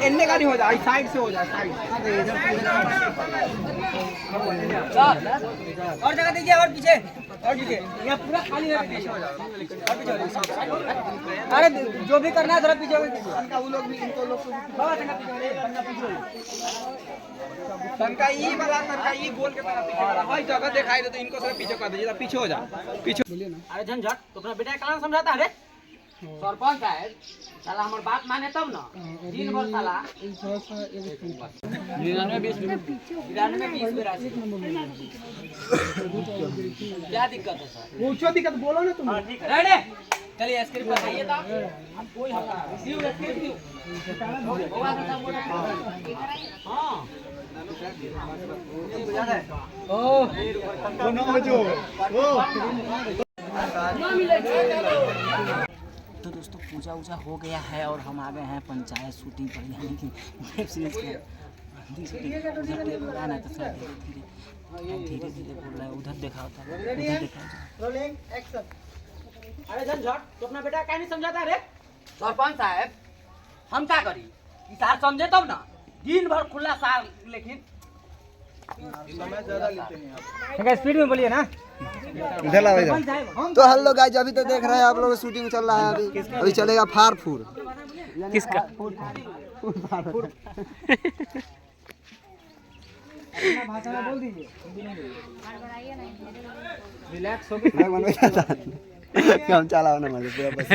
इन्ने का नहीं हो जाए, साइड से हो जाए, साइड। और जगह दीजिए, और पीछे, और पीछे। यहाँ पूरा खाली है, पीछे हो जाए, और पीछे हो जाए। अरे जो भी करना है थोड़ा पीछे हो जाए। इनका वो लोग भी, इनको लोग बाबा तनका पीछे हो। तनका ई वाला, तनका ई गोल के तरफ पीछे वाला। भाई जगह दिखाई दे तो इनको सब पीछे कर दीजिए, पीछे हो जा, पीछे। अरे झंझट, तो अपना बेटा कहाँ समझाता है? सरपंच साहब साला हमार बात माने तब ना। दिन भर साला 99-20 क्या दिक्कत है सर? पूछो दिक्कत, बोलो ना तुम। ठीक है, रेडी? चलिए स्क्रिप्ट बताइए तो। अब कोई हल्ला दियो, स्क्रिप्ट दियो। बाबा का सब बोला हां ओ ना हो जो तो दोस्तों पूजा वूजा हो गया है और हम आ गए हैं पंचायत शूटिंग पर, यानी कि वेब सीरीज के हिंदी शूटिंग उधर ना तो थोड़ा धीरे धीरे बोल रहा है। उधर देखा होता है, उधर देखा रोलिंग एक्शन। अरे झंझट, तो अपना बेटा क्या नहीं समझाता रे? सरपंच साहब हम क्या करी? सार समझे तब ना। दिन भर खुला सार, लेकिन समय ज्यादा लेते हैं आप। स्पीड में बोलिए ना। इधर लाओ इधर। तो हेलो गाइस, अभी तो देख रहे हैं आप लोग शूटिंग चल रहा है। अभी चलेगा फार फूर। किसका? भाषा में बोल दीजिए। रिलैक्स हो मैं मनवे जाता हम चलाओ ना मतलब पूरा बस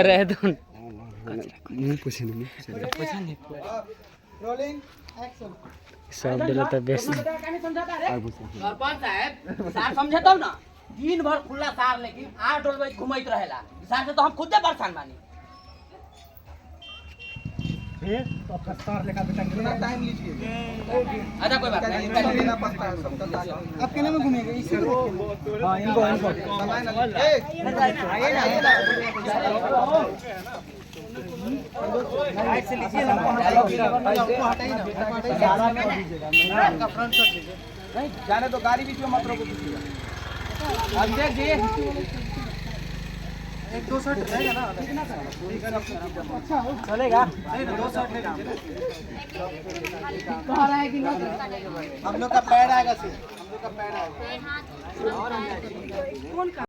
रह दो। नहीं पूछे नहीं रोलिंग एक्शन। सब दिला तो बेस्ट। सरपंच साहब सार समझे तब ना। दिन भर खुला सार, लेकिन 8 डोलवे घुमैत रहेला। सार से तो हम खुदे परेशान बानी। तो आपका स्टार लेकर बेटा कितना टाइम लीजिए। अच्छा कोई बात नहीं, लेना पड़ता है सबका ताकत। आप कितने में घूमेंगे इसे? हां इनको आइए ना, आइए ना। राइट से लीजिए ना, हमको हटाइए ना, ज्यादा कर दीजिएगा। आपका फ्रंट शॉट लीजिए। नहीं जाने तो गाड़ी बीच में मत रोको दीजिएगा। अभिषेक जी एक दो शॉट रहेगा ना, कितना अच्छा चलेगा। नहीं 2 शॉट ले लीजिए। कह रहा है कि हम लोग का पैर आएगा, सिर्फ हम लोग का पैर आएगा।